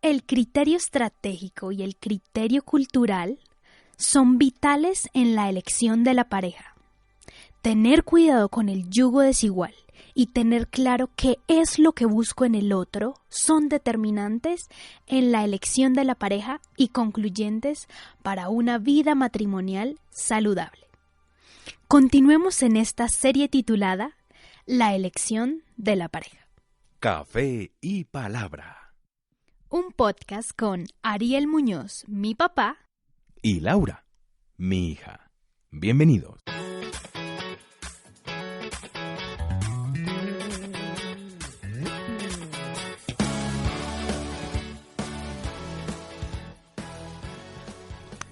El criterio estratégico y el criterio cultural son vitales en la elección de la pareja. Tener cuidado con el yugo desigual y tener claro qué es lo que busco en el otro son determinantes en la elección de la pareja y concluyentes para una vida matrimonial saludable. Continuemos en esta serie titulada La elección de la pareja. Café y palabra. Un podcast con Ariel Muñoz, mi papá, Y Laura, mi hija. Bienvenidos.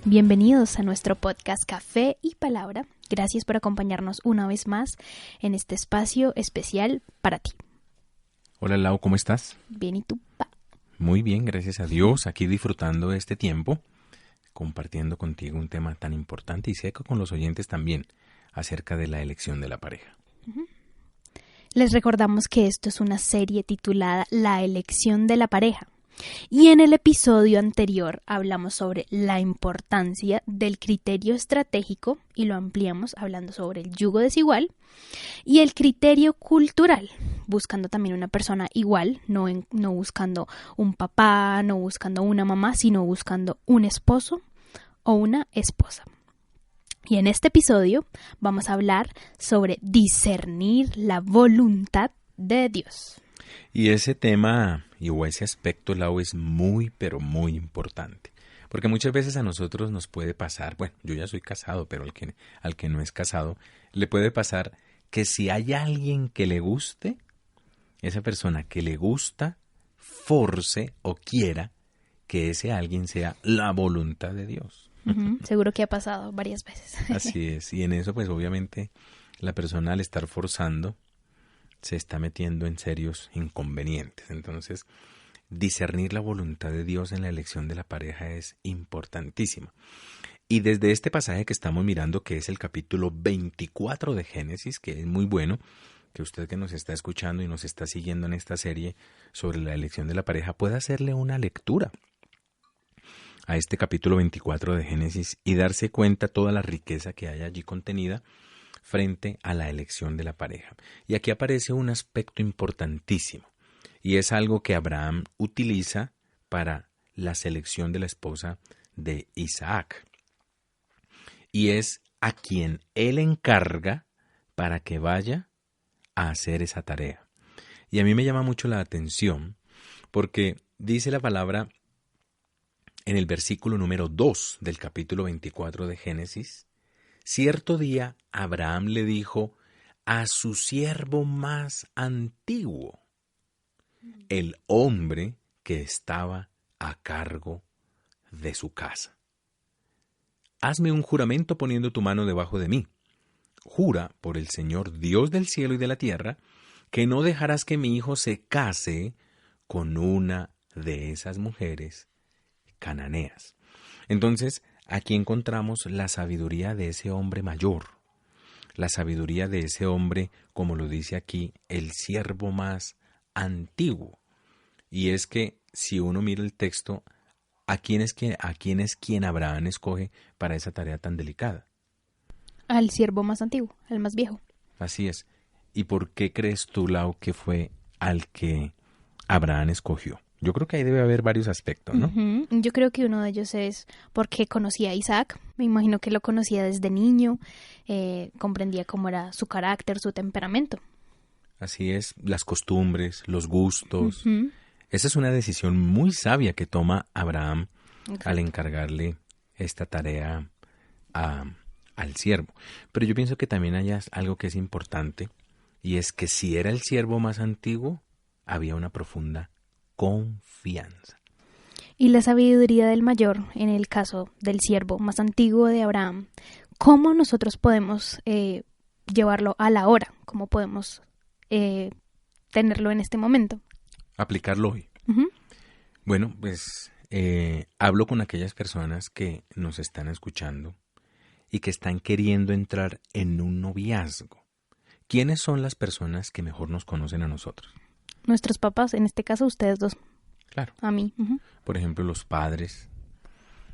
Bienvenidos a nuestro podcast Café y Palabra. Gracias por acompañarnos una vez más en este espacio especial para ti. Hola Lau, ¿cómo estás? Bien, ¿y tú, pa? Muy bien, gracias a Dios. Aquí disfrutando de este tiempo, compartiendo contigo un tema tan importante y sé que con los oyentes también, acerca de la elección de la pareja. Les recordamos que esto es una serie titulada La elección de la pareja. Y en el episodio anterior hablamos sobre la importancia del criterio estratégico y lo ampliamos hablando sobre el yugo desigual y el criterio cultural, buscando también una persona igual, no buscando un papá, no buscando una mamá, sino buscando un esposo o una esposa. Y en este episodio vamos a hablar sobre discernir la voluntad de Dios. Y ese tema o ese aspecto, Lau, es muy, pero muy importante. Porque muchas veces a nosotros nos puede pasar, bueno, yo ya soy casado, pero al que no es casado, le puede pasar que si hay alguien que le guste, esa persona que le gusta, force o quiera que ese alguien sea la voluntad de Dios. Seguro que ha pasado varias veces. Así es, y en eso pues obviamente la persona al estar forzando se está metiendo en serios inconvenientes. Entonces, discernir la voluntad de Dios en la elección de la pareja es importantísimo. Y desde este pasaje que estamos mirando, que es el capítulo 24 de Génesis, que es muy bueno, que usted que nos está escuchando y nos está siguiendo en esta serie sobre la elección de la pareja, pueda hacerle una lectura a este capítulo 24 de Génesis y darse cuenta toda la riqueza que hay allí contenida frente a la elección de la pareja. Y aquí aparece un aspecto importantísimo, y es algo que Abraham utiliza para la selección de la esposa de Isaac. Y es a quien él encarga para que vaya a hacer esa tarea. Y a mí me llama mucho la atención, porque dice la palabra en el versículo número 2 del capítulo 24 de Génesis: cierto día Abraham le dijo a su siervo más antiguo, el hombre que estaba a cargo de su casa: hazme un juramento poniendo tu mano debajo de mí. Jura por el Señor Dios del cielo y de la tierra que no dejarás que mi hijo se case con una de esas mujeres cananeas. Entonces, aquí encontramos la sabiduría de ese hombre mayor, la sabiduría de ese hombre, como lo dice aquí, el siervo más antiguo. Y es que, si uno mira el texto, ¿a quién es quien Abraham escoge para esa tarea tan delicada? Al siervo más antiguo, al más viejo. Así es. ¿Y por qué crees tú, Lau, que fue al que Abraham escogió? Yo creo que ahí debe haber varios aspectos, ¿no? Yo creo que uno de ellos es porque conocía a Isaac. Me imagino que lo conocía desde niño, comprendía cómo era su carácter, su temperamento. Así es, las costumbres, los gustos. Esa es una decisión muy sabia que toma Abraham al encargarle esta tarea al siervo. Pero yo pienso que también hay algo que es importante, y es que si era el siervo más antiguo, había una profunda confianza. Y la sabiduría del mayor, en el caso del siervo más antiguo de Abraham, ¿cómo nosotros podemos llevarlo a la hora? ¿Cómo podemos tenerlo en este momento? Aplicarlo hoy. Bueno, pues hablo con aquellas personas que nos están escuchando y que están queriendo entrar en un noviazgo. ¿Quiénes son las personas que mejor nos conocen a nosotros? Nuestros papás, en este caso ustedes dos. Claro. A mí. Por ejemplo, los padres.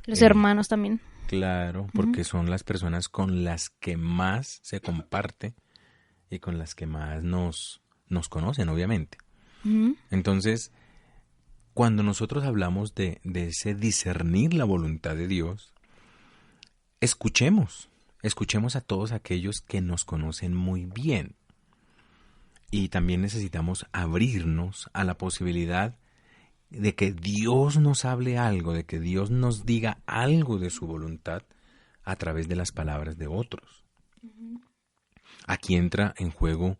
Los hermanos también. Claro, porque son las personas con las que más se comparte y con las que más nos conocen, obviamente. Entonces, cuando nosotros hablamos de ese discernir la voluntad de Dios, escuchemos a todos aquellos que nos conocen muy bien. Y también necesitamos abrirnos a la posibilidad de que Dios nos hable algo, de que Dios nos diga algo de su voluntad a través de las palabras de otros. Aquí entra en juego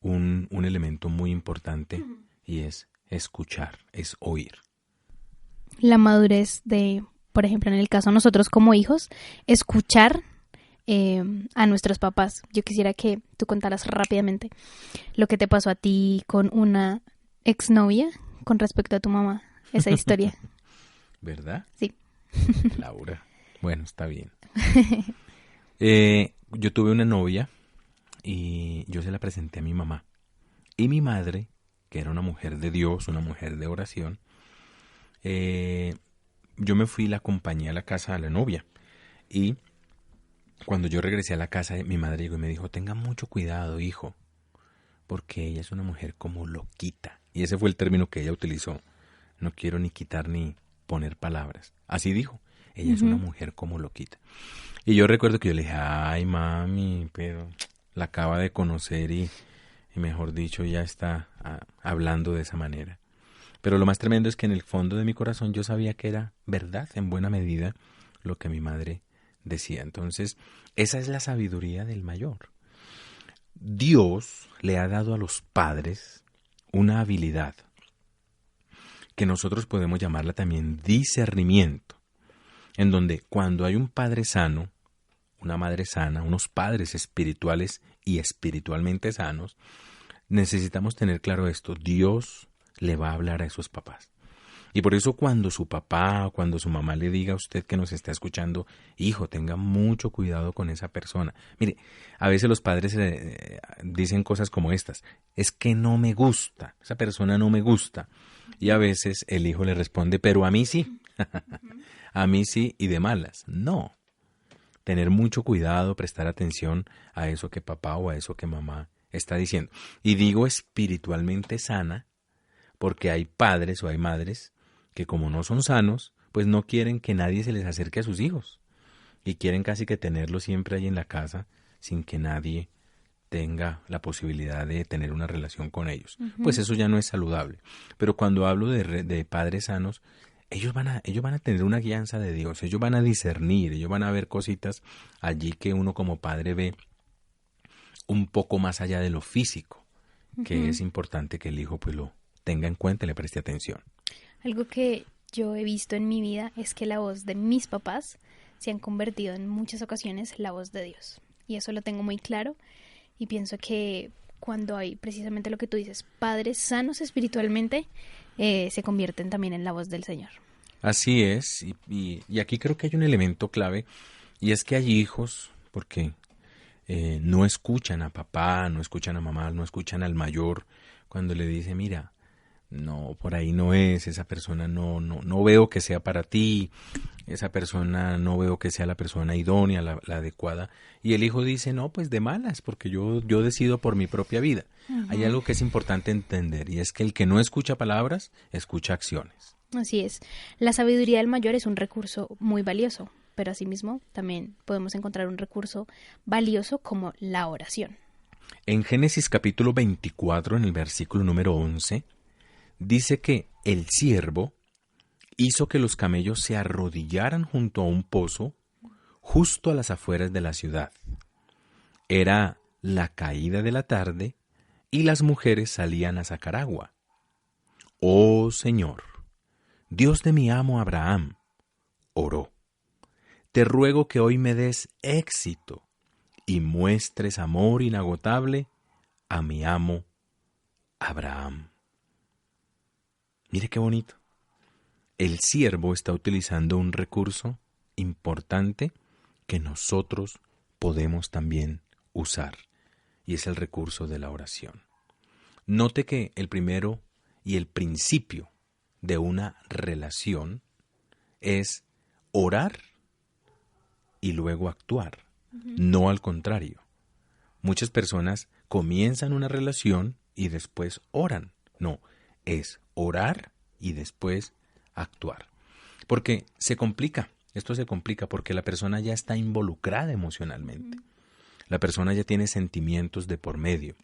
un elemento muy importante y es escuchar, es oír. La madurez de, por ejemplo, en el caso de nosotros como hijos, escuchar a nuestros papás. Yo quisiera que tú contaras rápidamente lo que te pasó a ti con una exnovia con respecto a tu mamá, esa historia. ¿Verdad? Sí. Laura. Bueno, está bien. Yo tuve una novia y yo se la presenté a mi mamá. Y mi madre, que era una mujer de Dios, una mujer de oración, yo me fui y la acompañé a la casa de la novia. Y cuando yo regresé a la casa, mi madre llegó y me dijo, tenga mucho cuidado, hijo, porque ella es una mujer como loquita. Y ese fue el término que ella utilizó. No quiero ni quitar ni poner palabras. Así dijo, ella es una mujer como loquita. Y yo recuerdo que yo le dije, ay mami, pero la acaba de conocer y mejor dicho ya está hablando de esa manera. Pero lo más tremendo es que en el fondo de mi corazón yo sabía que era verdad en buena medida lo que mi madre decía. Entonces, esa es la sabiduría del mayor. Dios le ha dado a los padres una habilidad que nosotros podemos llamarla también discernimiento, en donde cuando hay un padre sano, una madre sana, unos padres espirituales y espiritualmente sanos, necesitamos tener claro esto, Dios le va a hablar a esos papás. Y por eso cuando su papá o cuando su mamá le diga a usted que nos está escuchando, hijo, tenga mucho cuidado con esa persona. Mire, a veces los padres dicen cosas como estas, es que no me gusta, esa persona no me gusta. Y a veces el hijo le responde, pero a mí sí, a mí sí y de malas. No, tener mucho cuidado, prestar atención a eso que papá o a eso que mamá está diciendo. Y digo espiritualmente sana, porque hay padres o hay madres que como no son sanos, pues no quieren que nadie se les acerque a sus hijos y quieren casi que tenerlos siempre ahí en la casa sin que nadie tenga la posibilidad de tener una relación con ellos. Pues eso ya no es saludable. Pero cuando hablo de padres sanos, ellos van a tener una guianza de Dios, ellos van a discernir, ellos van a ver cositas allí que uno como padre ve un poco más allá de lo físico, que es importante que el hijo pues lo tenga en cuenta y le preste atención. Algo que yo he visto en mi vida es que la voz de mis papás se han convertido en muchas ocasiones la voz de Dios. Y eso lo tengo muy claro y pienso que cuando hay precisamente lo que tú dices, padres sanos espiritualmente, se convierten también en la voz del Señor. Así es, y aquí creo que hay un elemento clave y es que hay hijos, porque no escuchan a papá, no escuchan a mamá, no escuchan al mayor cuando le dice, mira, no, por ahí no es, esa persona no veo que sea para ti, esa persona no veo que sea la persona idónea, la adecuada. Y el hijo dice, no, pues de malas, porque yo decido por mi propia vida. Hay algo que es importante entender, y es que el que no escucha palabras, escucha acciones. Así es. La sabiduría del mayor es un recurso muy valioso, pero asimismo también podemos encontrar un recurso valioso como la oración. En Génesis capítulo 24, en el versículo número 11, dice que el siervo hizo que los camellos se arrodillaran junto a un pozo justo a las afueras de la ciudad. Era la caída de la tarde y las mujeres salían a sacar agua. Oh Señor, Dios de mi amo Abraham, oró, te ruego que hoy me des éxito y muestres amor inagotable a mi amo Abraham. Mire qué bonito. El siervo está utilizando un recurso importante que nosotros podemos también usar, y es el recurso de la oración. Note que el primero y el principio de una relación es orar y luego actuar, no al contrario. Muchas personas comienzan una relación y después oran. No, es orar y después actuar. Porque esto se complica porque la persona ya está involucrada emocionalmente. La persona ya tiene sentimientos de por medio.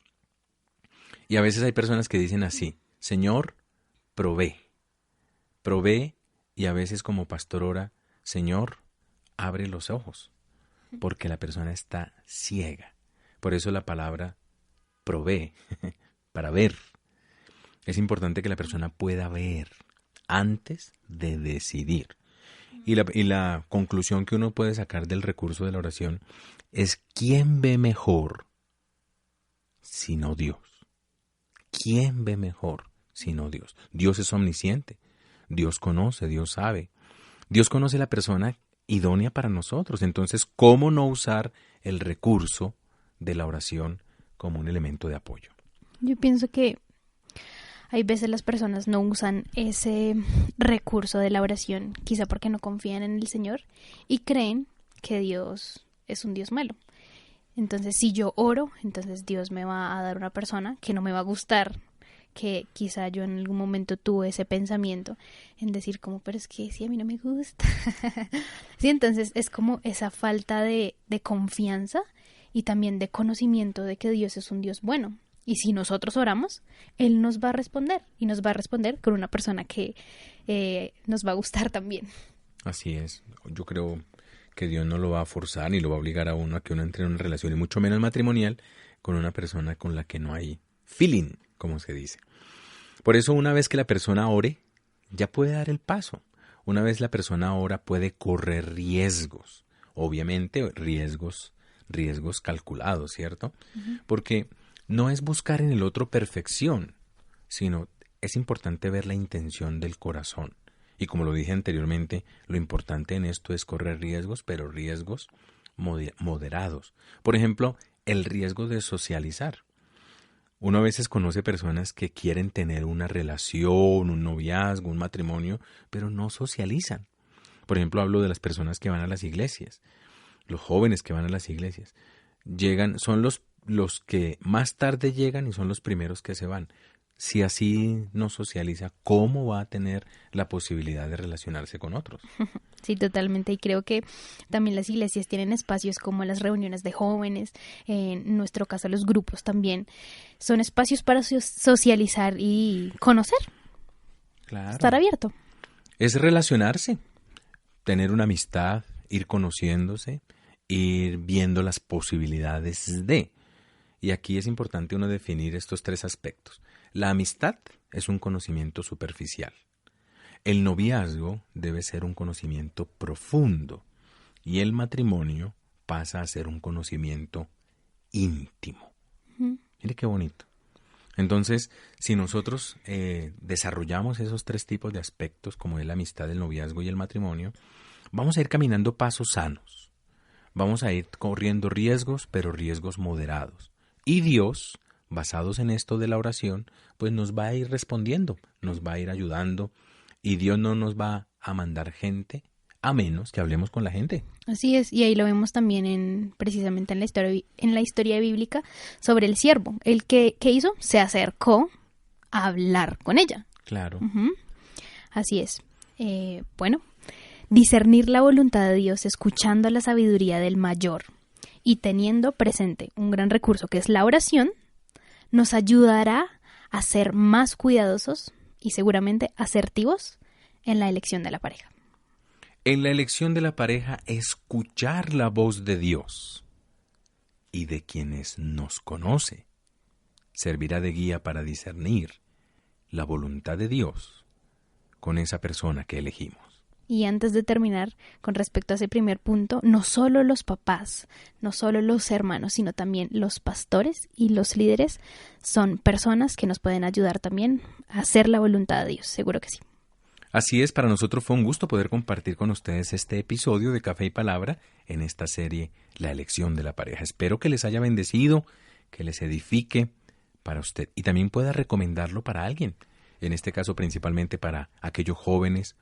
Y a veces hay personas que dicen así: Señor, provee. Provee, y a veces como pastor ora: Señor, abre los ojos, porque la persona está ciega. Por eso la palabra provee, para ver. Es importante que la persona pueda ver antes de decidir. Y la conclusión que uno puede sacar del recurso de la oración es: ¿quién ve mejor sino Dios? ¿Quién ve mejor sino Dios? Dios es omnisciente. Dios conoce, Dios sabe. Dios conoce la persona idónea para nosotros. Entonces, ¿cómo no usar el recurso de la oración como un elemento de apoyo? Yo pienso que hay veces las personas no usan ese recurso de la oración, quizá porque no confían en el Señor y creen que Dios es un Dios malo. Entonces, si yo oro, entonces Dios me va a dar una persona que no me va a gustar, que quizá yo en algún momento tuve ese pensamiento en decir como, pero es que sí, a mí no me gusta. Sí, entonces es como esa falta de confianza y también de conocimiento de que Dios es un Dios bueno. Y si nosotros oramos, Él nos va a responder, y nos va a responder con una persona que nos va a gustar también. Así es. Yo creo que Dios no lo va a forzar ni lo va a obligar a uno a que uno entre en una relación, y mucho menos matrimonial, con una persona con la que no hay feeling, como se dice. Por eso, una vez que la persona ore, ya puede dar el paso. Una vez la persona ora, puede correr riesgos. Obviamente, riesgos calculados, ¿cierto? Porque no es buscar en el otro perfección, sino es importante ver la intención del corazón. Y como lo dije anteriormente, lo importante en esto es correr riesgos, pero riesgos moderados. Por ejemplo, el riesgo de socializar. Uno a veces conoce personas que quieren tener una relación, un noviazgo, un matrimonio, pero no socializan. Por ejemplo, hablo de las personas que van a las iglesias, los jóvenes que van a las iglesias. Son los que más tarde llegan y son los primeros que se van. Si así no socializa, ¿cómo va a tener la posibilidad de relacionarse con otros? Sí, totalmente. Y creo que también las iglesias tienen espacios como las reuniones de jóvenes, en nuestro caso los grupos también. Son espacios para socializar y conocer. Claro. Estar abierto. Es relacionarse, tener una amistad, ir conociéndose, ir viendo las posibilidades de. Y aquí es importante uno definir estos tres aspectos. La amistad es un conocimiento superficial. El noviazgo debe ser un conocimiento profundo. Y el matrimonio pasa a ser un conocimiento íntimo. Mire qué bonito. Entonces, si nosotros desarrollamos esos tres tipos de aspectos, como es la amistad, el noviazgo y el matrimonio, vamos a ir caminando pasos sanos. Vamos a ir corriendo riesgos, pero riesgos moderados. Y Dios, basados en esto de la oración, pues nos va a ir respondiendo, nos va a ir ayudando, y Dios no nos va a mandar gente a menos que hablemos con la gente. Así es, y ahí lo vemos también precisamente en la historia bíblica sobre el siervo. El que hizo, se acercó a hablar con ella. Claro. Así es. Bueno, discernir la voluntad de Dios escuchando la sabiduría del mayor y teniendo presente un gran recurso que es la oración, nos ayudará a ser más cuidadosos y seguramente asertivos en la elección de la pareja. En la elección de la pareja, escuchar la voz de Dios y de quienes nos conoce servirá de guía para discernir la voluntad de Dios con esa persona que elegimos. Y antes de terminar, con respecto a ese primer punto, no solo los papás, no solo los hermanos, sino también los pastores y los líderes son personas que nos pueden ayudar también a hacer la voluntad de Dios, seguro que sí. Así es, para nosotros fue un gusto poder compartir con ustedes este episodio de Café y Palabra en esta serie La elección de la pareja. Espero que les haya bendecido, que les edifique para usted y también pueda recomendarlo para alguien. en este caso principalmente para aquellos jóvenes